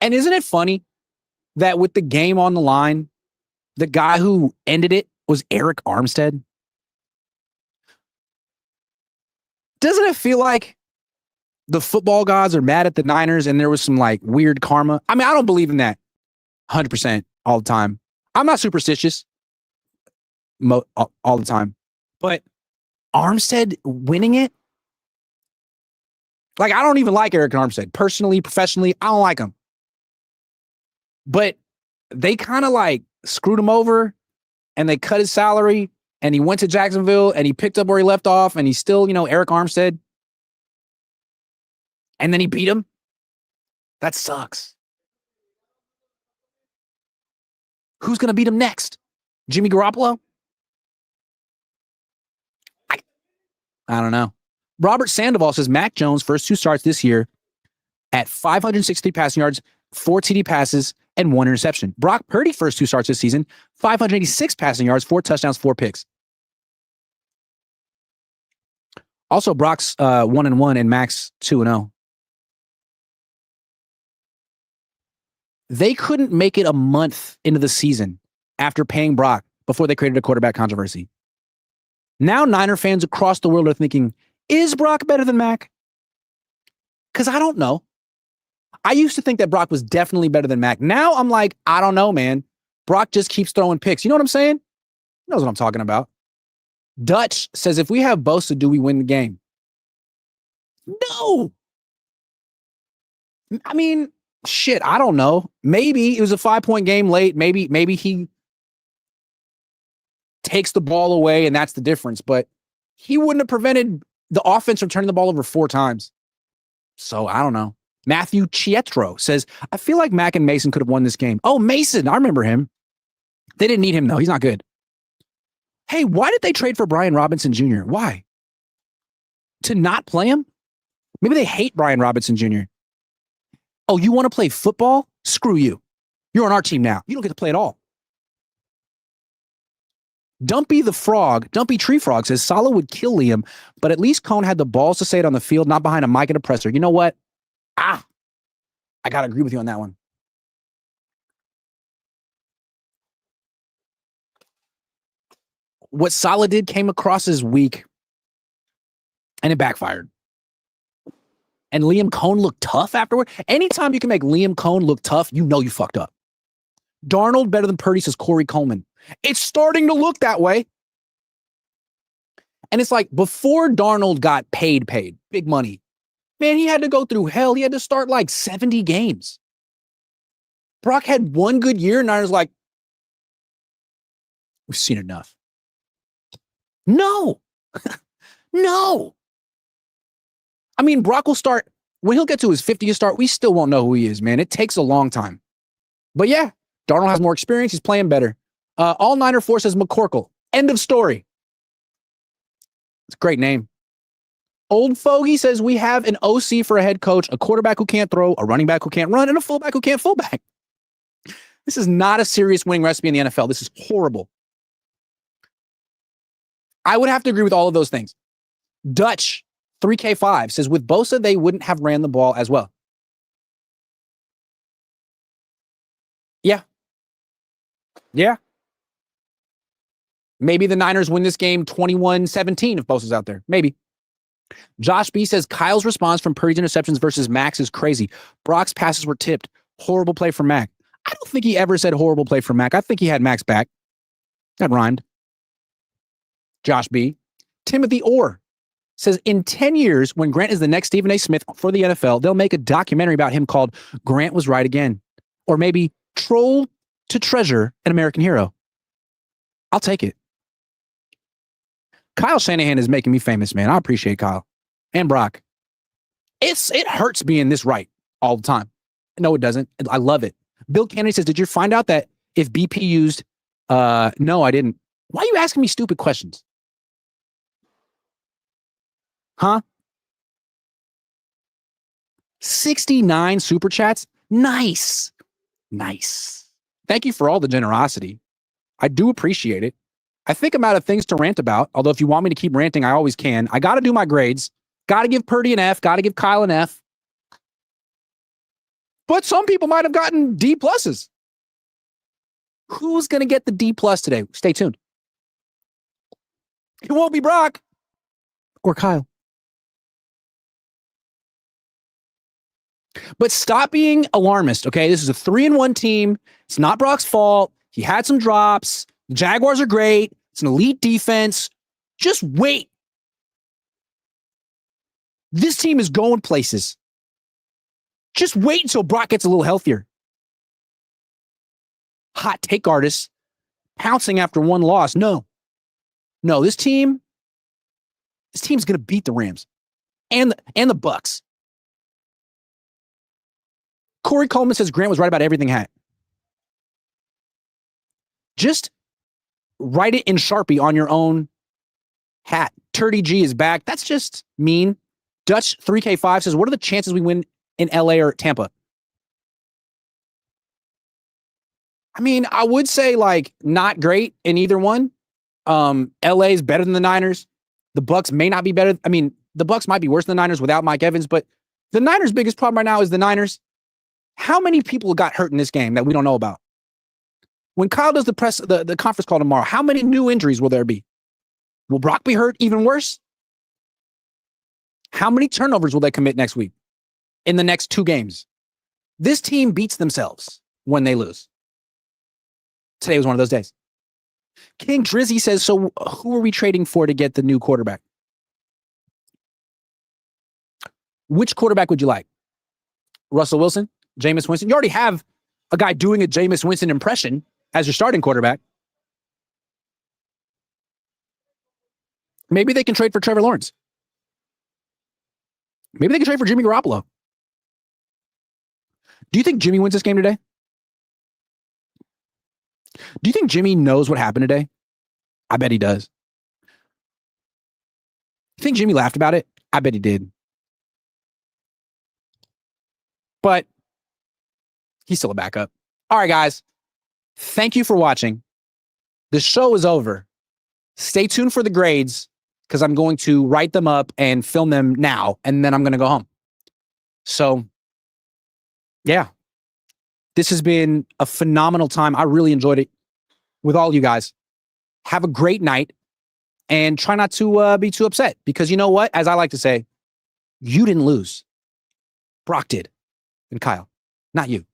And isn't it funny that with the game on the line, the guy who ended it was Eric Armstead? Doesn't it feel like the football gods are mad at the Niners and there was some like weird karma? I mean, I don't believe in that 100% all the time. I'm not superstitious all the time. But Armstead winning it? Like, I don't even like Eric Armstead. Personally, professionally, I don't like him. But they kind of like screwed him over and they cut his salary and he went to Jacksonville and he picked up where he left off and he's still, Eric Armstead. And then he beat him. That sucks. Who's going to beat him next? Jimmy Garoppolo? I don't know. Robert Sandoval says Mac Jones' first 2 starts this year at 560 passing yards, 4 TD passes, and 1 interception. Brock Purdy first 2 starts this season, 586 passing yards, 4 touchdowns, 4 picks. Also, Brock's 1-1 and Mac's 2-0. They couldn't make it a month into the season after paying Brock before they created a quarterback controversy. Now Niner fans across the world are thinking, is Brock better than Mac? Because I don't know. I used to think that Brock was definitely better than Mac. Now I'm like, I don't know, man. Brock just keeps throwing picks. You know what I'm saying? He knows what I'm talking about. Dutch says, if we have Bosa, do we win the game? No. I mean, shit, I don't know. Maybe it was a 5-point game late. Maybe he takes the ball away and that's the difference. But he wouldn't have prevented the offense from turning the ball over 4 times. So I don't know. Matthew Chietro says, I feel like Mac and Mason could have won this game. Oh, Mason. I remember him. They didn't need him, though. He's not good. Hey, why did they trade for Brian Robinson Jr.? Why? To not play him? Maybe they hate Brian Robinson Jr. Oh, you want to play football? Screw you. You're on our team now. You don't get to play at all. Dumpy Tree Frog says Saleh would kill Liam, but at least Cohn had the balls to say it on the field, not behind a mic and a presser. You know what? I got to agree with you on that one. What Saleh did came across as weak, and it backfired. And Liam Cohn looked tough afterward. Anytime you can make Liam Cohn look tough, you know you fucked up. Darnold better than Purdy, says Corey Coleman. It's starting to look that way. And it's like before Darnold got paid big money, man, he had to go through hell. He had to start like 70 games. Brock had one good year, and I was like, we've seen enough. No. No. I mean, Brock will start, when he'll get to his 50th start, we still won't know who he is, man. It takes a long time. But yeah, Darnold has more experience. He's playing better. All Niner 4 says McCorkle. End of story. It's a great name. Old Fogey says we have an OC for a head coach, a quarterback who can't throw, a running back who can't run, and a fullback who can't fullback. This is not a serious winning recipe in the NFL. This is horrible. I would have to agree with all of those things. Dutch 3K5 says with Bosa, they wouldn't have ran the ball as well. Yeah. Yeah. Maybe the Niners win this game 21-17 if Bosa's out there. Maybe. Josh B says Kyle's response from Purdy's interceptions versus Max is crazy. Brock's passes were tipped. Horrible play from Mac. I don't think he ever said horrible play from Mac. I think he had Max back. That rhymed. Josh B. Timothy Orr says in 10 years, when Grant is the next Stephen A. Smith for the NFL, they'll make a documentary about him called Grant Was Right Again. Or maybe Troll to Treasure, an American Hero. I'll take it. Kyle Shanahan is making me famous, man. I appreciate Kyle and Brock. It hurts being this right all the time. No, it doesn't. I love it. Bill Kennedy says, did you find out that if BP used, no, I didn't. Why are you asking me stupid questions? Huh? 69 super chats? Nice. Nice. Thank you for all the generosity. I do appreciate it. I think I'm out of things to rant about, although if you want me to keep ranting, I always can. I got to do my grades. Got to give Purdy an F. Got to give Kyle an F. But some people might have gotten D pluses. Who's going to get the D plus today? Stay tuned. It won't be Brock or Kyle. But stop being alarmist, okay? This is a 3-1 team. It's not Brock's fault. He had some drops. The Jaguars are great. It's an elite defense. Just wait. This team is going places. Just wait until Brock gets a little healthier. Hot take artists pouncing after one loss. No, this team's going to beat the Rams and the Bucks. Corey Coleman says Grant was right about everything hat. Just write it in Sharpie on your own hat. Turdy G is back. That's just mean. Dutch 3K5 says, what are the chances we win in LA or Tampa? I mean, I would say like not great in either one. LA is better than the Niners. The Bucks may not be better. I mean, the Bucks might be worse than the Niners without Mike Evans, but the Niners' biggest problem right now is the Niners. How many people got hurt in this game that we don't know about? When Kyle does the conference call tomorrow, how many new injuries will there be? Will Brock be hurt even worse? How many turnovers will they commit next week in the next 2 games? This team beats themselves when they lose. Today was one of those days. King Drizzy says, so who are we trading for to get the new quarterback? Which quarterback would you like? Russell Wilson? Jameis Winston? You already have a guy doing a Jameis Winston impression as your starting quarterback. Maybe they can trade for Trevor Lawrence. Maybe they can trade for Jimmy Garoppolo. Do you think Jimmy wins this game today? Do you think Jimmy knows what happened today? I bet he does. You think Jimmy laughed about it? I bet he did. But He's still a backup. All right, guys. Thank you for watching. The show is over. Stay tuned for the grades because I'm going to write them up and film them now, and then I'm going to go home. So, yeah. This has been a phenomenal time. I really enjoyed it with all you guys. Have a great night and try not to be too upset because you know what? As I like to say, you didn't lose. Brock did. And Kyle, not you.